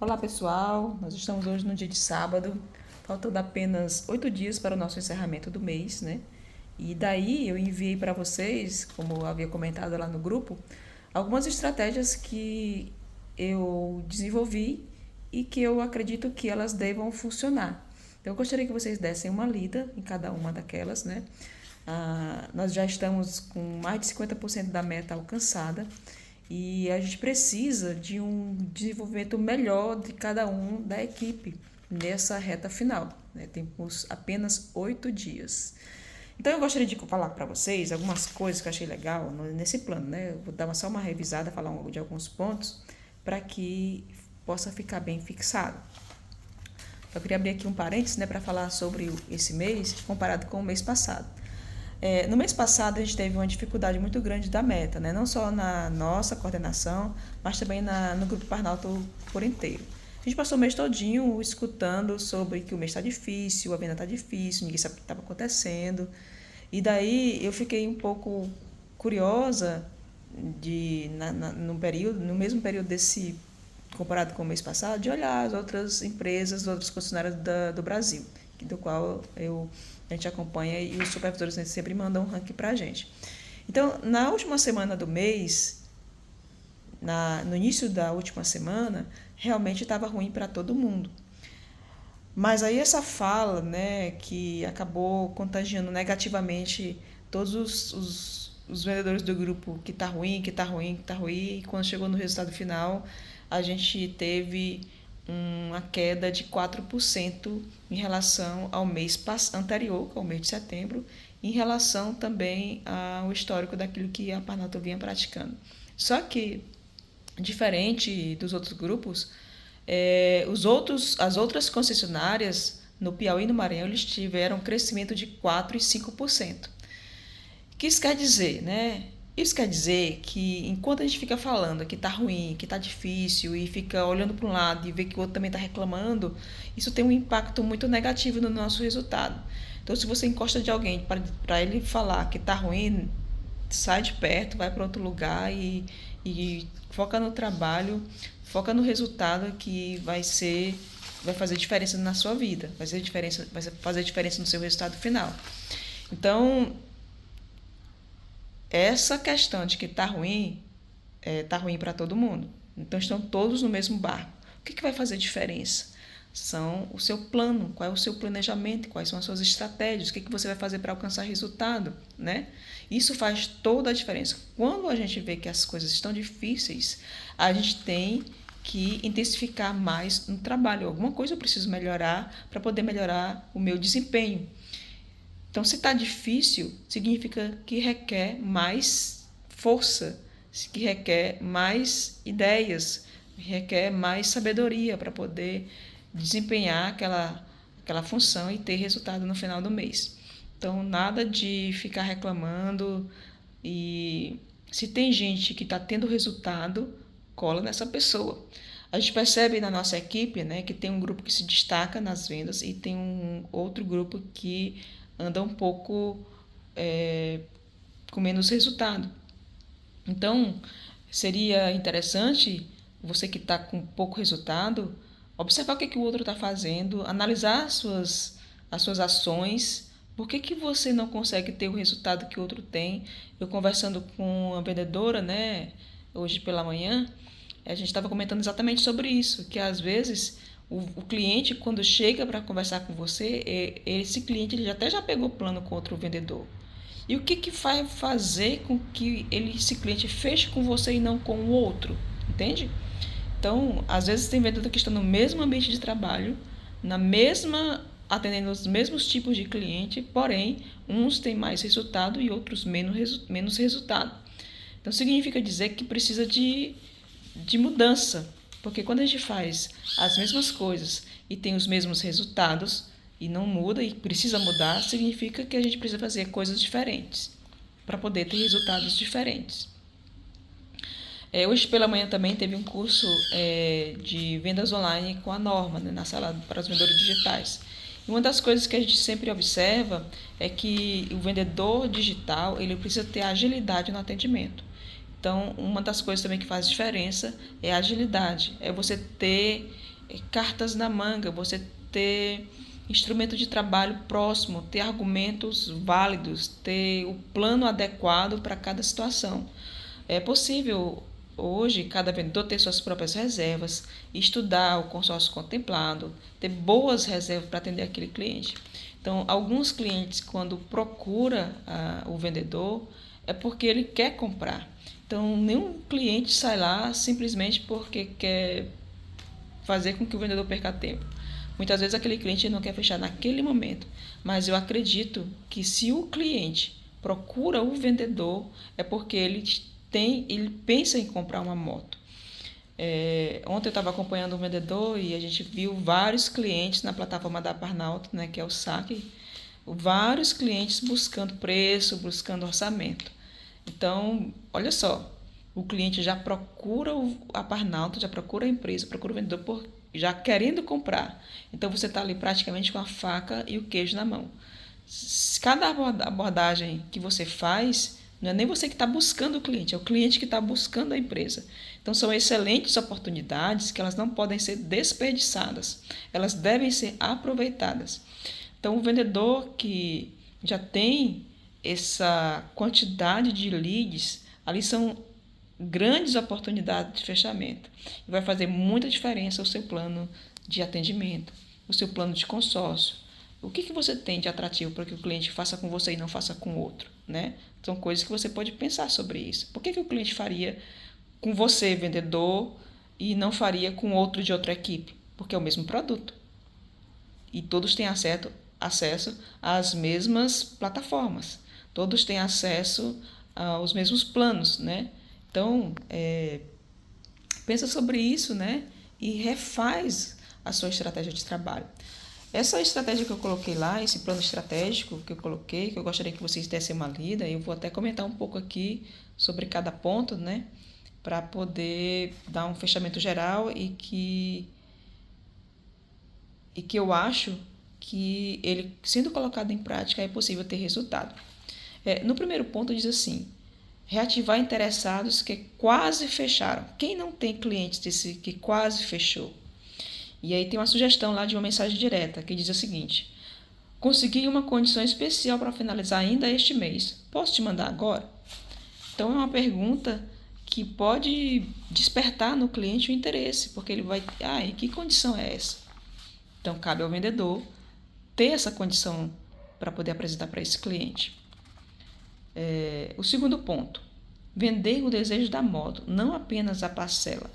Olá pessoal, nós estamos hoje no dia de sábado, faltando apenas 8 dias para o nosso encerramento do mês, né? E daí eu enviei para vocês, como eu havia comentado lá no grupo, algumas estratégias que eu desenvolvi e que eu acredito que elas devam funcionar. Então eu gostaria que vocês dessem uma lida em cada uma daquelas, né? Nós já estamos com mais de 50% da meta alcançada e a gente precisa de um desenvolvimento melhor de cada um da equipe nessa reta final, né? Temos apenas 8 dias. Então eu gostaria de falar para vocês algumas coisas que eu achei legal nesse plano, né? Eu vou dar só uma revisada, falar de alguns pontos para que possa ficar bem fixado. Eu queria abrir aqui um parênteses, né, para falar sobre esse mês comparado com o mês passado. No mês passado, a gente teve uma dificuldade muito grande da meta, né? Não só na nossa coordenação, mas também no Grupo Parnalto por inteiro. A gente passou o mês todinho escutando sobre que o mês está difícil, a venda está difícil, ninguém sabe o que estava acontecendo. E daí eu fiquei um pouco curiosa no mesmo período desse, comparado com o mês passado, de olhar as outras empresas, as outras concessionárias do Brasil, do qual a gente acompanha e os supervisores sempre mandam um ranking para a gente. Então, na última semana do mês, no início da última semana, realmente estava ruim para todo mundo. Mas aí essa fala, né, que acabou contagiando negativamente todos os vendedores do grupo, que tá ruim, que tá ruim, que tá ruim, e quando chegou no resultado final, a gente teve uma queda de 4% em relação ao mês anterior, que é o mês de setembro, em relação também ao histórico daquilo que a Parnalto vinha praticando. Só que, diferente dos outros grupos, as outras concessionárias no Piauí e no Maranhão, eles tiveram um crescimento de 4% e 5%. O que isso quer dizer, né? Isso quer dizer que enquanto a gente fica falando que tá ruim, que tá difícil e fica olhando para um lado e vê que o outro também está reclamando, isso tem um impacto muito negativo no nosso resultado. Então, se você encosta de alguém para ele falar que tá ruim, sai de perto, vai para outro lugar e foca no trabalho, foca no resultado que vai fazer diferença na sua vida, vai fazer diferença no seu resultado final. Então, essa questão de que tá ruim para todo mundo. Então, estão todos no mesmo barco. O que vai fazer diferença? São o seu plano, qual é o seu planejamento, quais são as suas estratégias, o que você vai fazer para alcançar resultado, né? Isso faz toda a diferença. Quando a gente vê que as coisas estão difíceis, a gente tem que intensificar mais no trabalho. Alguma coisa eu preciso melhorar para poder melhorar o meu desempenho. Então, se está difícil, significa que requer mais força, que requer mais ideias, requer mais sabedoria para poder desempenhar aquela função e ter resultado no final do mês. Então, nada de ficar reclamando, e se tem gente que está tendo resultado, cola nessa pessoa. A gente percebe na nossa equipe, né, que tem um grupo que se destaca nas vendas e tem um outro grupo que anda um pouco com menos resultado. Então, seria interessante você que está com pouco resultado, observar o que o outro está fazendo, analisar as suas ações. Por que você não consegue ter o resultado que o outro tem? Eu conversando com a vendedora, né, hoje pela manhã, a gente estava comentando exatamente sobre isso, que às vezes o cliente, quando chega para conversar com você, esse cliente ele já pegou plano com outro vendedor. E o que vai fazer com que esse cliente feche com você e não com o outro? Entende? Então, às vezes tem vendedor que está no mesmo ambiente de trabalho, atendendo os mesmos tipos de cliente, porém, uns têm mais resultado e outros menos resultado. Então, significa dizer que precisa de mudança, porque quando a gente faz as mesmas coisas e tem os mesmos resultados e não muda e precisa mudar, significa que a gente precisa fazer coisas diferentes para poder ter resultados diferentes. Hoje pela manhã também teve um curso de vendas online com a Norma, né, na sala para os vendedores digitais. E uma das coisas que a gente sempre observa é que o vendedor digital ele precisa ter agilidade no atendimento. Então, uma das coisas também que faz diferença é a agilidade. É você ter cartas na manga, você ter instrumento de trabalho próximo, ter argumentos válidos, ter o plano adequado para cada situação. É possível hoje cada vendedor ter suas próprias reservas, estudar o consórcio contemplado, ter boas reservas para atender aquele cliente. Então, alguns clientes, quando procura o vendedor, é porque ele quer comprar. Então, nenhum cliente sai lá simplesmente porque quer fazer com que o vendedor perca tempo. Muitas vezes aquele cliente não quer fechar naquele momento, mas eu acredito que se o cliente procura o vendedor é porque ele pensa em comprar uma moto. Ontem eu estava acompanhando um vendedor e a gente viu vários clientes na plataforma da Parnauto, né, que é o saque, vários clientes buscando preço, buscando orçamento. Então, olha só, o cliente já procura a Parnauto, já procura a empresa, procura o vendedor já querendo comprar. Então, você está ali praticamente com a faca e o queijo na mão. Cada abordagem que você faz, não é nem você que está buscando o cliente, é o cliente que está buscando a empresa. Então, são excelentes oportunidades que elas não podem ser desperdiçadas, elas devem ser aproveitadas. Então, o vendedor que já tem essa quantidade de leads, ali são grandes oportunidades de fechamento. E vai fazer muita diferença o seu plano de atendimento, o seu plano de consórcio. O que você tem de atrativo para que o cliente faça com você e não faça com outro, né? São coisas que você pode pensar sobre isso. Por que o cliente faria com você, vendedor, e não faria com outro de outra equipe? Porque é o mesmo produto. E todos têm acesso às mesmas plataformas. Todos têm acesso aos mesmos planos, né? Então, pensa sobre isso, né? E refaz a sua estratégia de trabalho. Essa estratégia que eu coloquei lá, esse plano estratégico que eu coloquei, que eu gostaria que vocês dessem uma lida, eu vou até comentar um pouco aqui sobre cada ponto, né? Para poder dar um fechamento geral e que eu acho que ele, sendo colocado em prática, é possível ter resultado. No primeiro ponto diz assim, reativar interessados que quase fecharam. Quem não tem clientes desse que quase fechou? E aí tem uma sugestão lá de uma mensagem direta que diz o seguinte, consegui uma condição especial para finalizar ainda este mês. Posso te mandar agora? Então é uma pergunta que pode despertar no cliente o interesse, porque ele vai, e que condição é essa? Então cabe ao vendedor ter essa condição para poder apresentar para esse cliente. O segundo ponto, vender o desejo da moto, não apenas a parcela.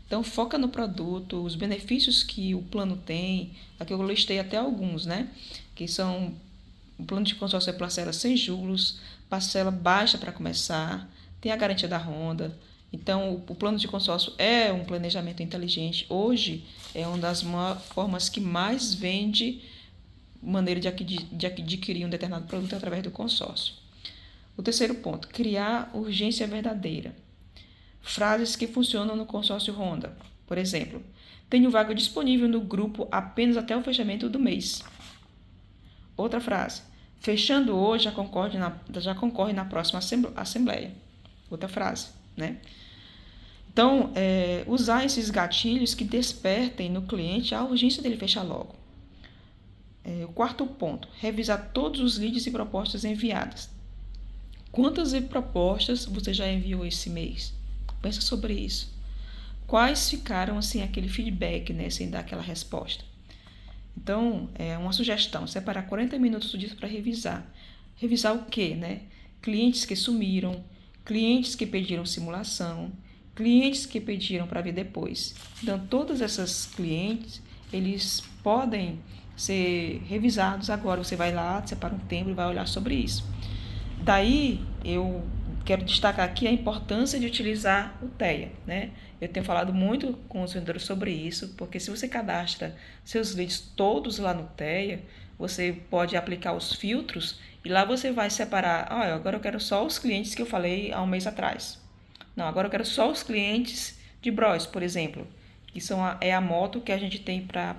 Então, foca no produto, os benefícios que o plano tem. Aqui eu listei até alguns, né? Que são o plano de consórcio é parcela sem juros, parcela baixa para começar, tem a garantia da Honda. Então, o plano de consórcio é um planejamento inteligente. Hoje, é uma das formas que mais vende maneira de adquirir um determinado produto através do consórcio. O terceiro ponto, criar urgência verdadeira. Frases que funcionam no consórcio Honda. Por exemplo, tenho vaga disponível no grupo apenas até o fechamento do mês. Outra frase, fechando hoje já concorre na próxima assembleia. Outra frase, né? Então, usar esses gatilhos que despertem no cliente a urgência dele fechar logo. O quarto ponto, revisar todos os leads e propostas enviadas. Quantas propostas você já enviou esse mês? Pensa sobre isso. Quais ficaram, assim, aquele feedback, né, sem dar aquela resposta? Então, uma sugestão, separar 40 minutos do dia para revisar. Revisar o quê, né? Clientes que sumiram, clientes que pediram simulação, clientes que pediram para ver depois. Então, todos esses clientes, eles podem ser revisados agora. Você vai lá, separa um tempo e vai olhar sobre isso. Daí, eu quero destacar aqui a importância de utilizar o TEA, né? Eu tenho falado muito com os vendedores sobre isso, porque se você cadastra seus leads todos lá no TEA, você pode aplicar os filtros e lá você vai separar, agora eu quero só os clientes que eu falei há um mês atrás. Não, agora eu quero só os clientes de Bros, por exemplo, que é a moto que a gente tem para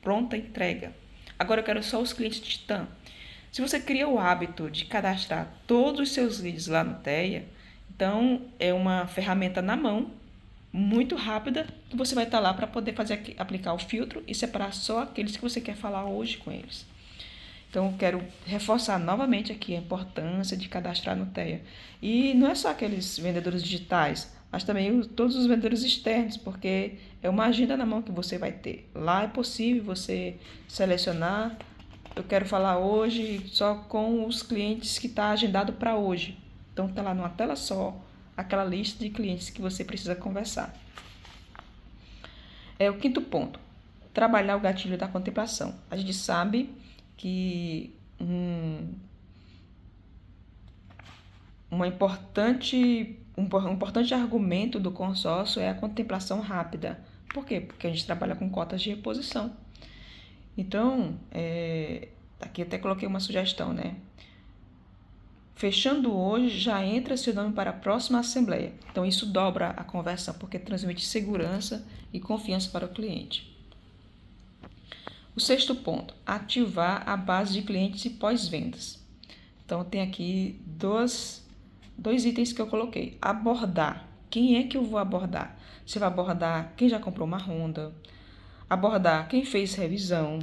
pronta entrega. Agora eu quero só os clientes de Titan. Se você cria o hábito de cadastrar todos os seus leads lá no TEA, então é uma ferramenta na mão muito rápida, que você vai estar lá para poder aplicar o filtro e separar só aqueles que você quer falar hoje com eles. Então, eu quero reforçar novamente aqui a importância de cadastrar no TEA. E não é só aqueles vendedores digitais, mas também todos os vendedores externos, porque é uma agenda na mão que você vai ter. Lá é possível você selecionar, eu quero falar hoje só com os clientes que está agendado para hoje. Então, está lá numa tela só, aquela lista de clientes que você precisa conversar. O quinto ponto, trabalhar o gatilho da contemplação. A gente sabe que um importante argumento do consórcio é a contemplação rápida. Por quê? Porque a gente trabalha com cotas de reposição. Então, aqui até coloquei uma sugestão, né? Fechando hoje, já entra seu nome para a próxima assembleia. Então, isso dobra a conversão, porque transmite segurança e confiança para o cliente. O sexto ponto, ativar a base de clientes e pós-vendas. Então, tem aqui dois itens que eu coloquei. Abordar. Quem é que eu vou abordar? Você vai abordar quem já comprou uma Honda, abordar quem fez revisão,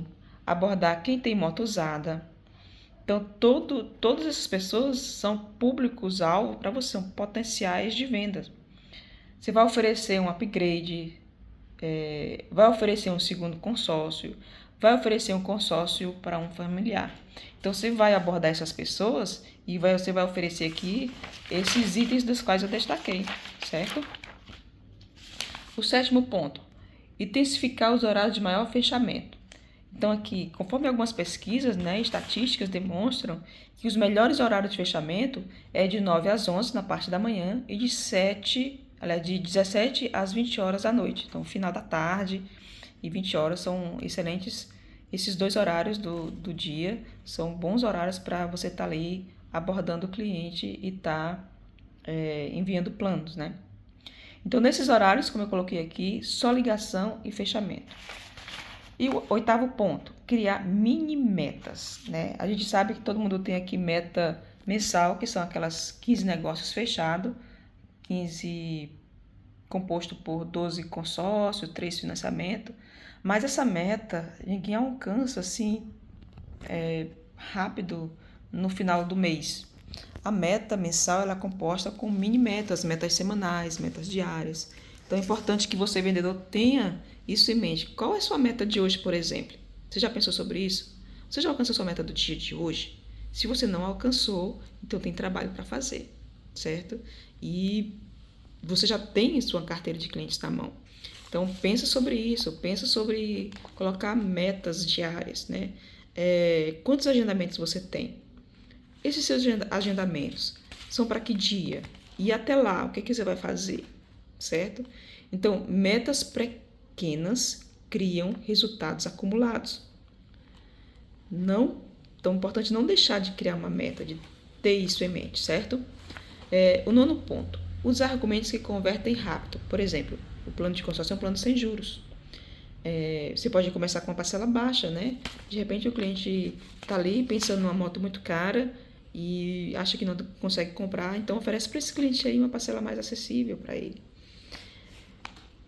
abordar quem tem moto usada. Então, todas essas pessoas são públicos-alvo para você, são potenciais de vendas. Você vai oferecer um upgrade, vai oferecer um segundo consórcio, vai oferecer um consórcio para um familiar. Então, você vai abordar essas pessoas e você vai oferecer aqui esses itens dos quais eu destaquei, certo? O sétimo ponto, intensificar os horários de maior fechamento. Então, aqui, conforme algumas pesquisas, né, estatísticas demonstram que os melhores horários de fechamento é de 9 às 11 na parte da manhã e de 17 às 20 horas da noite. Então, final da tarde e 20 horas são excelentes. Esses dois horários do dia são bons horários para você estar ali abordando o cliente e estar enviando planos, né? Então, nesses horários, como eu coloquei aqui, só ligação e fechamento. E o oitavo ponto, criar mini metas, né? A gente sabe que todo mundo tem aqui meta mensal, que são aquelas 15 negócios fechados, 15 composto por 12 consórcios, 3 financiamentos, mas essa meta ninguém alcança assim rápido no final do mês. A meta mensal ela é composta com mini metas, metas semanais, metas diárias. Então é importante que você, vendedor, tenha isso em mente. Qual é a sua meta de hoje, por exemplo? Você já pensou sobre isso? Você já alcançou a sua meta do dia de hoje? Se você não alcançou, então tem trabalho para fazer, certo? E você já tem sua carteira de clientes na mão. Então pensa sobre isso, pensa sobre colocar metas diárias, né? Quantos agendamentos você tem? Esses seus agendamentos são para que dia? E até lá, o que você vai fazer? Certo? Então, metas pequenas criam resultados acumulados. Tão importante não deixar de criar uma meta, de ter isso em mente, certo? O nono ponto, os argumentos que convertem rápido. Por exemplo, o plano de consórcio é um plano sem juros. Você pode começar com uma parcela baixa, né? De repente o cliente está ali pensando numa moto muito cara e acha que não consegue comprar, então oferece para esse cliente aí uma parcela mais acessível para ele.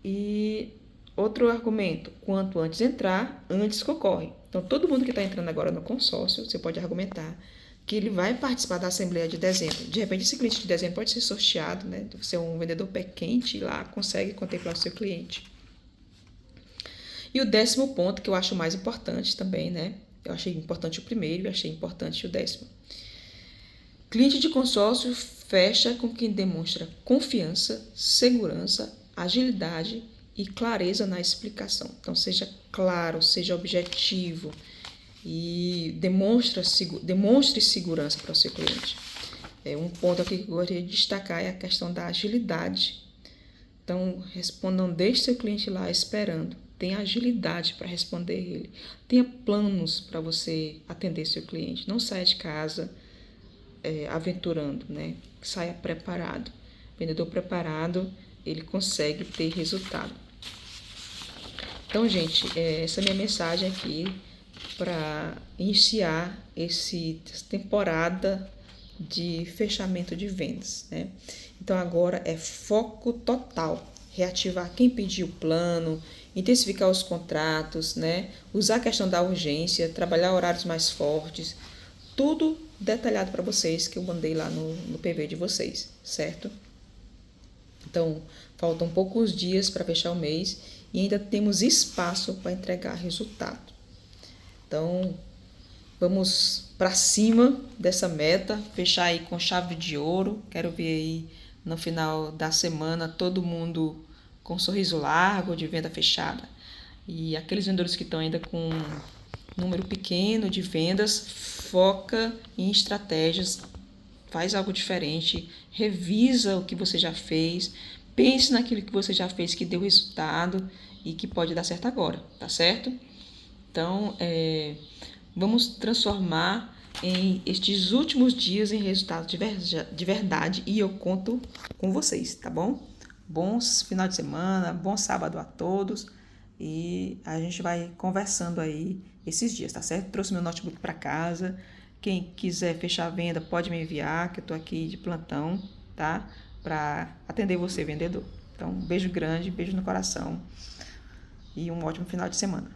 E outro argumento, quanto antes entrar, antes concorre. Então, todo mundo que está entrando agora no consórcio, você pode argumentar que ele vai participar da assembleia de dezembro. De repente, esse cliente de dezembro pode ser sorteado, né? Você é um vendedor pé quente e lá consegue contemplar o seu cliente. E o 10º ponto, que eu acho mais importante também, né? Eu achei importante o primeiro e achei importante o 10º. Cliente de consórcio fecha com quem demonstra confiança, segurança, agilidade e clareza na explicação. Então, seja claro, seja objetivo e demonstre segurança para o seu cliente. Um ponto aqui que eu gostaria de destacar é a questão da agilidade. Então, não deixe seu cliente lá esperando. Tenha agilidade para responder ele. Tenha planos para você atender seu cliente. Não saia de casa aventurando, né? Saia preparado. Vendedor preparado, ele consegue ter resultado. Então, gente, essa é a minha mensagem aqui para iniciar essa temporada de fechamento de vendas, né? Então, agora é foco total. reativar quem pediu o plano, intensificar os contratos, né? Usar a questão da urgência, trabalhar horários mais fortes, tudo detalhado para vocês que eu mandei lá no PV de vocês, certo? Então, faltam poucos dias para fechar o mês e ainda temos espaço para entregar resultado. Então, vamos para cima dessa meta, fechar aí com chave de ouro. Quero ver aí no final da semana todo mundo com um sorriso largo, de venda fechada. E aqueles vendedores que estão ainda com número pequeno de vendas, foca em estratégias, faz algo diferente, revisa o que você já fez, pense naquilo que você já fez que deu resultado e que pode dar certo agora, tá certo? Então, vamos transformar em estes últimos dias em resultados de verdade e eu conto com vocês, tá bom? Bons final de semana, bom sábado a todos e a gente vai conversando aí esses dias, tá certo? Trouxe meu notebook para casa. Quem quiser fechar a venda pode me enviar, que eu tô aqui de plantão, tá? Para atender você, vendedor. Então, um beijo grande, beijo no coração e um ótimo final de semana.